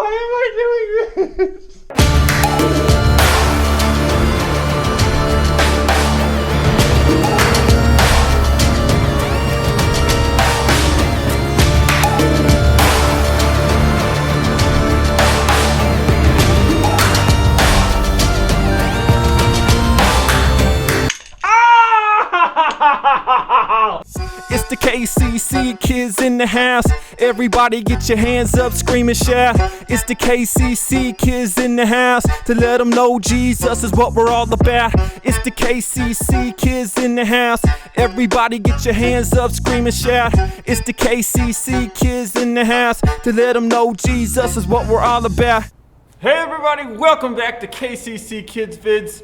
Why am I doing this? It's the KCC kids in the house. Everybody get your hands up, scream and shout. It's the KCC kids in the house to let them know Jesus is what we're all about. It's the KCC kids in the house. Everybody get your hands up, scream and shout. It's the KCC kids in the house to let them know Jesus is what we're all about. Hey everybody, welcome back to KCC Kids Vids.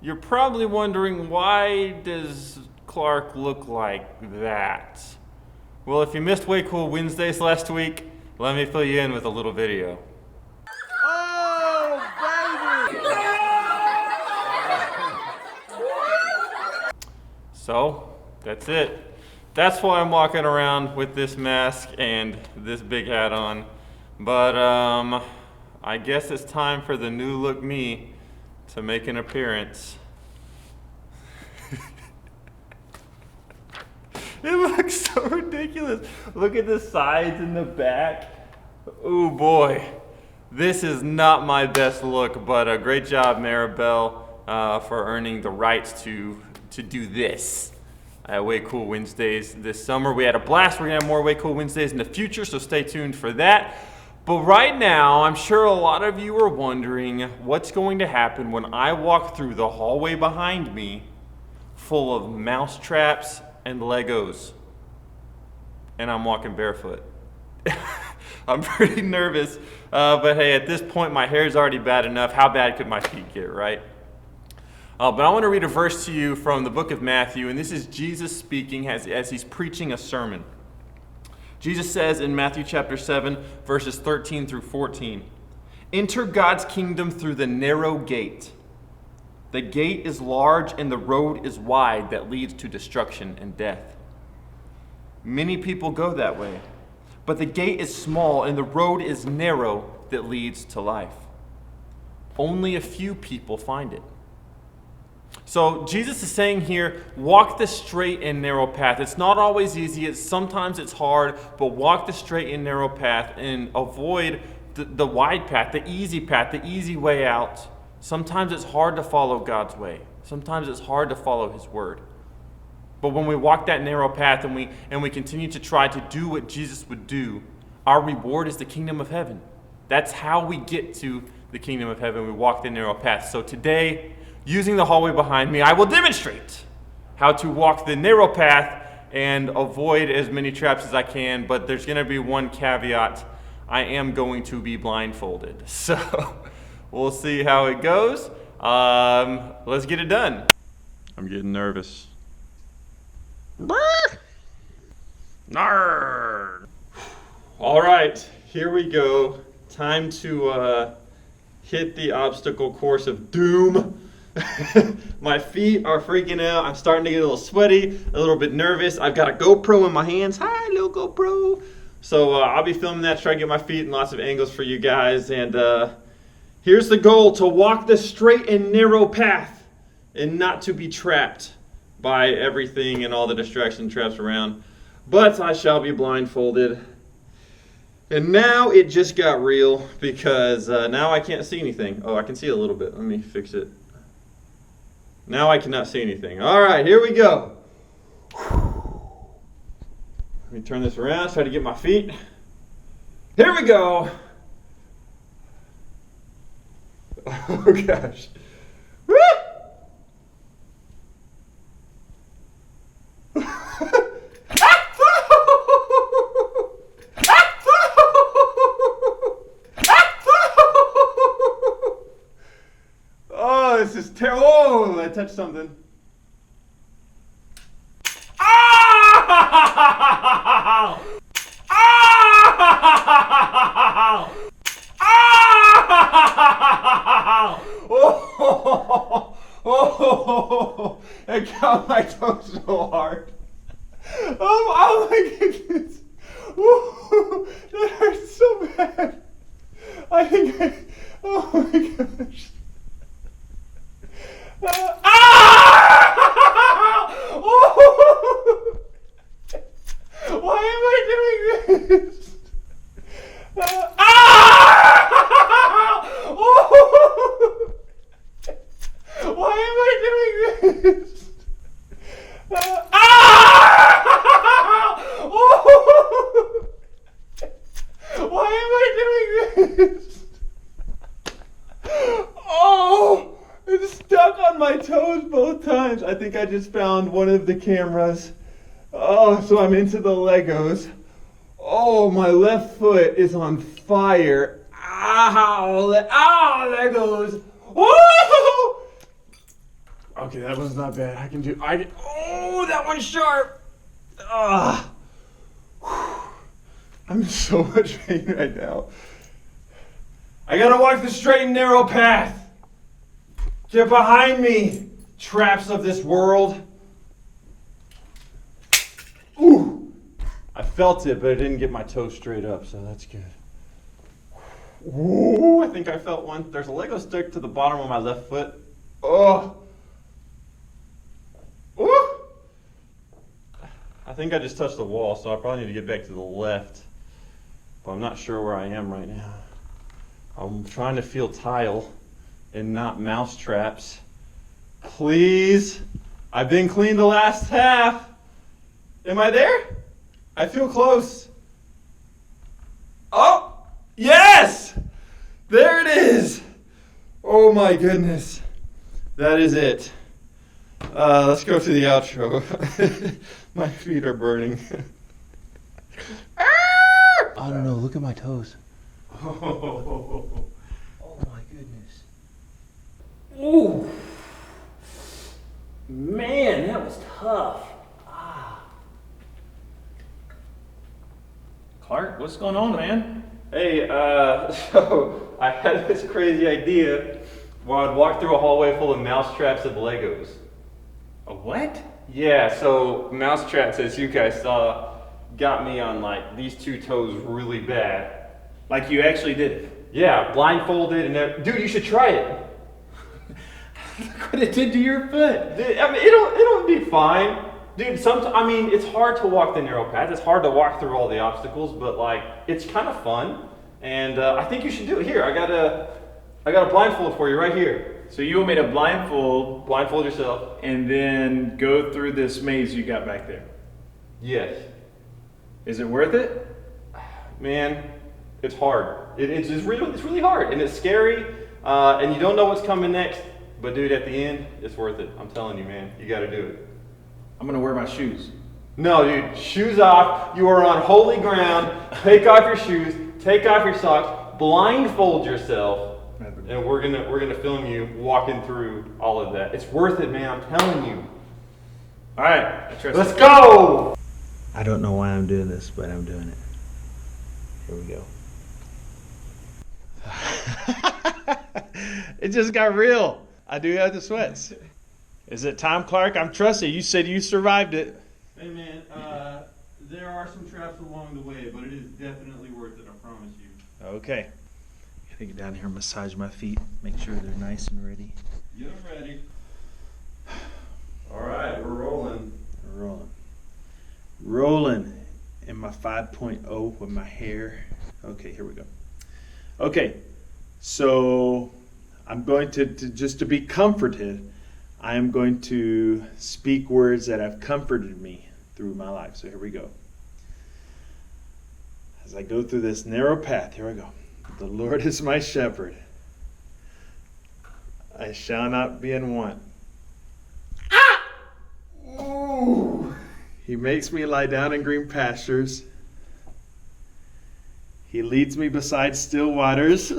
You're probably wondering, why does Clark look like that? Well, if you missed Way Cool Wednesdays last week, let me fill you in with a little video. Oh, baby! So, that's it. That's why I'm walking around with this mask and this big hat on. But, I guess it's time for the new look me to make an appearance. It looks so ridiculous. Look at the sides and the back. Oh boy, this is not my best look, but a great job, Maribel, for earning the rights to do this at Way Cool Wednesdays this summer. We had a blast. We're gonna have more Way Cool Wednesdays in the future, so stay tuned for that. But right now, I'm sure a lot of you are wondering what's going to happen when I walk through the hallway behind me full of mouse traps and Legos, and I'm walking barefoot. I'm pretty nervous, but hey, at this point my hair's already bad enough. How bad could my feet get, right? But I want to read a verse to you from the book of Matthew, and this is Jesus speaking as he's preaching a sermon. Jesus says in Matthew chapter 7, verses 13 through 14, "Enter God's kingdom through the narrow gate. The gate is large and the road is wide that leads to destruction and death. Many people go that way, but the gate is small and the road is narrow that leads to life. Only a few people find it." So Jesus is saying here, walk the straight and narrow path. It's not always easy. Sometimes it's hard, but walk the straight and narrow path and avoid the wide path, the easy way out. Sometimes it's hard to follow God's way. Sometimes it's hard to follow His word. But when we walk that narrow path and we continue to try to do what Jesus would do, our reward is the kingdom of heaven. That's how we get to the kingdom of heaven. We walk the narrow path. So today, using the hallway behind me, I will demonstrate how to walk the narrow path and avoid as many traps as I can. But there's going to be one caveat. I am going to be blindfolded. So we'll see how it goes. Let's get it done. I'm getting nervous. Nerd. All right, here we go. Time to hit the obstacle course of doom. My feet are freaking out. I'm starting to get a little sweaty, a little bit nervous. I've got a GoPro in my hands. Hi, little GoPro. So I'll be filming that, try to get my feet in lots of angles for you guys. And here's the goal: to walk the straight and narrow path and not to be trapped by everything and all the distraction traps around. But I shall be blindfolded. And now it just got real because now I can't see anything. Oh, I can see a little bit. Let me fix it. Now I cannot see anything. All right, here we go. Let me turn this around, try to get my feet. Here we go. Oh gosh. Woo! Oh, this is terrible. Oh, I touched something. Ah! Ah! Ah! Oh, oh, it got my toe so hard. Oh my goodness. Ooh, that hurts so bad. I think oh my gosh. Oh! Why am I doing this? Oh! Why am I doing this? Oh! Why am I doing this? Oh! It's stuck on my toes both times. I think I just found one of the cameras. Oh, so I'm into the Legos. Oh, my left foot is on fire. Ow! Legos! Oh! Okay, that was not bad. Oh, that one's sharp. Ah. I'm in so much pain right now. I gotta walk the straight and narrow path. Get behind me, traps of this world. Ooh, I felt it, but it didn't get my toe straight up, so that's good. Ooh, I think I felt one. There's a Lego stick to the bottom of my left foot. Oh. Ooh. I think I just touched the wall, so I probably need to get back to the left. But I'm not sure where I am right now. I'm trying to feel tile and not mouse traps. Please. I've been clean the last half. Am I there? I feel close. Oh, yes! There it is. Oh my goodness. That is it. Let's go to the outro. My feet are burning. I don't know. Look at my toes. Oh. Oh my goodness. Ooh. Man, that was tough. Clark, what's going on, man? Hey, so I had this crazy idea while I'd walk through a hallway full of mouse traps and Legos. A what? Yeah, so mouse traps, as you guys saw, got me on like these two toes really bad. Like you actually did it? Yeah, blindfolded and dude, you should try it. Look what it did to your foot. Dude, I mean, it'll be fine. Dude, it's hard to walk the narrow path. It's hard to walk through all the obstacles, but like, it's kind of fun. And I think you should do it. Here, I got a blindfold for you right here. So you want me to Blindfold yourself. and then go through this maze you got back there? Yes. Is it worth it? Man, it's hard. It's really hard, and it's scary, and you don't know what's coming next. But dude, at the end, it's worth it. I'm telling you, man, you got to do it. I'm gonna wear my shoes. No, dude, shoes off. You are on holy ground. Take off your shoes. Take off your socks. Blindfold yourself, and we're gonna film you walking through all of that. It's worth it, man. I'm telling you. All right, Let's go. I don't know why I'm doing this, but I'm doing it. Here we go. It just got real. I do have the sweats. Is it time, Clark? I'm trusting. You said you survived it. Hey, man. There are some traps along the way, but it is definitely worth it. I promise you. Okay. Gotta get down here and massage my feet. Make sure they're nice and ready. Get ready. All right, we're rolling. We're rolling. Rolling in my 5.0 with my hair. Okay, here we go. Okay, so I'm going to just to be comforted, I am going to speak words that have comforted me through my life. So here we go. As I go through this narrow path, here I go. The Lord is my shepherd. I shall not be in want. Ooh. He makes me lie down in green pastures. He leads me beside still waters.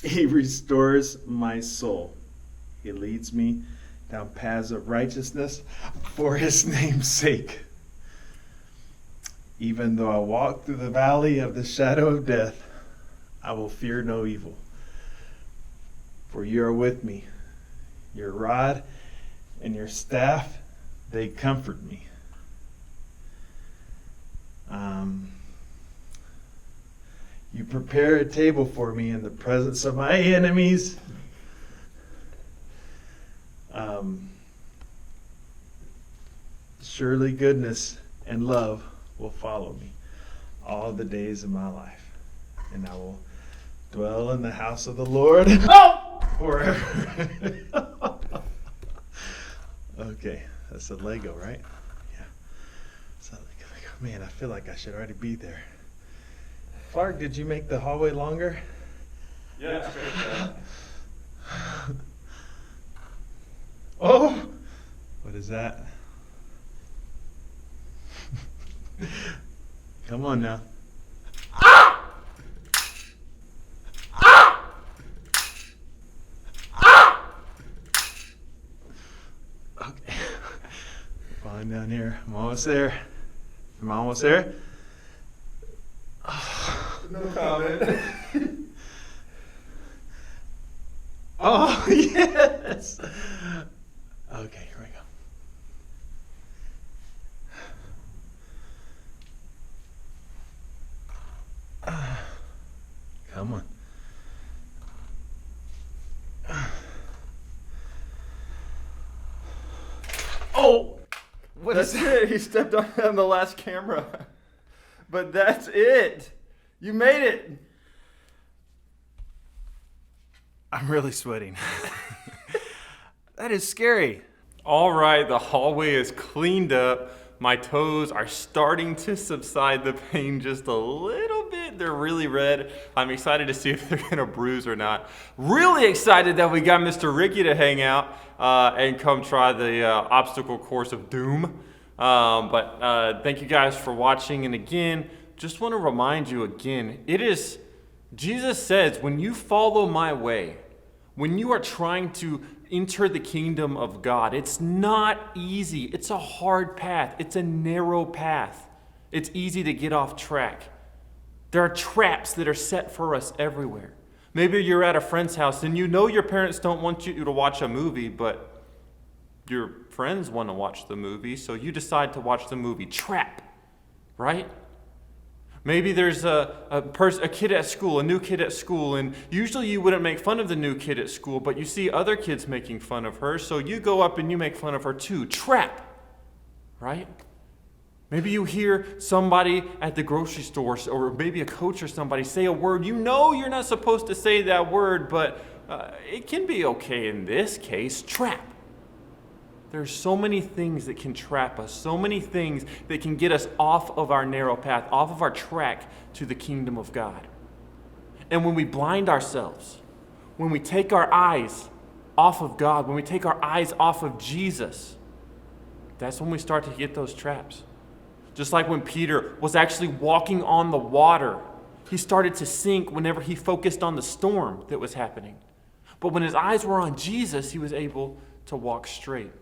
He restores my soul. He leads me down paths of righteousness for his name's sake. Even though I walk through the valley of the shadow of death, I will fear no evil. For you are with me. Your rod and your staff, they comfort me. prepare a table for me in the presence of my enemies. Surely goodness and love will follow me all the days of my life, and I will dwell in the house of the Lord forever. Okay, that's a Lego, right? Yeah. So, man, I feel like I should already be there. Clark, did you make the hallway longer? Yeah, it's great. Oh, what is that? Come on now. Okay. Falling down here. I'm almost there. I'm almost there. No comment. Oh, yes. Okay, here we go. Come on. Oh! That's it. He stepped on the last camera. But that's it. You made it. I'm really sweating. That is scary. All right, the hallway is cleaned up. My toes are starting to subside the pain just a little bit. They're really red. I'm excited to see if they're gonna bruise or not. Really excited that we got Mr. Ricky to hang out and come try the obstacle course of doom. But thank you guys for watching. And again, just want to remind you again, Jesus says, when you follow my way, when you are trying to enter the kingdom of God, it's not easy. It's a hard path. It's a narrow path. It's easy to get off track. There are traps that are set for us everywhere. Maybe you're at a friend's house and you know your parents don't want you to watch a movie, but your friends want to watch the movie, so you decide to watch the movie. Trap, right? Maybe there's a kid at school, a new kid at school, and usually you wouldn't make fun of the new kid at school, but you see other kids making fun of her, so you go up and you make fun of her too. Trap, right? Maybe you hear somebody at the grocery store, or maybe a coach or somebody say a word. You know you're not supposed to say that word, but it can be okay in this case. Trap. There's so many things that can trap us, so many things that can get us off of our narrow path, off of our track to the kingdom of God. And when we blind ourselves, when we take our eyes off of God, when we take our eyes off of Jesus, that's when we start to get those traps. Just like when Peter was actually walking on the water, he started to sink whenever he focused on the storm that was happening. But when his eyes were on Jesus, he was able to walk straight.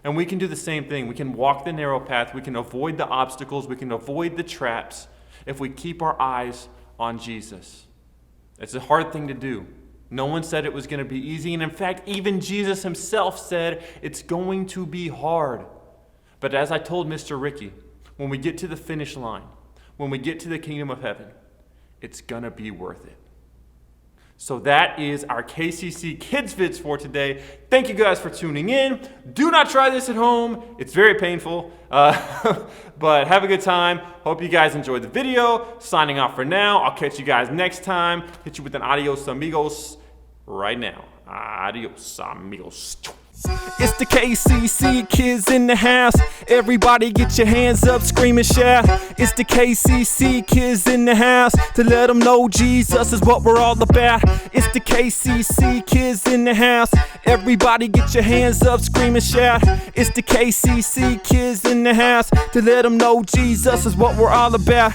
And we can do the same thing. We can walk the narrow path. We can avoid the obstacles. We can avoid the traps if we keep our eyes on Jesus. It's a hard thing to do. No one said it was going to be easy. And in fact, even Jesus himself said it's going to be hard. But as I told Mr. Ricky, when we get to the finish line, when we get to the kingdom of heaven, it's going to be worth it. So that is our KCC Kids Vids for today. Thank you guys for tuning in. Do not try this at home. It's very painful, but have a good time. Hope you guys enjoyed the video. Signing off for now. I'll catch you guys next time. Hit you with an adios amigos right now. Adios amigos. It's the KCC kids in the house. Everybody get your hands up, scream and shout. It's the KCC kids in the house to let them know Jesus is what we're all about. It's the KCC kids in the house. Everybody get your hands up, scream and shout. It's the KCC kids in the house to let them know Jesus is what we're all about.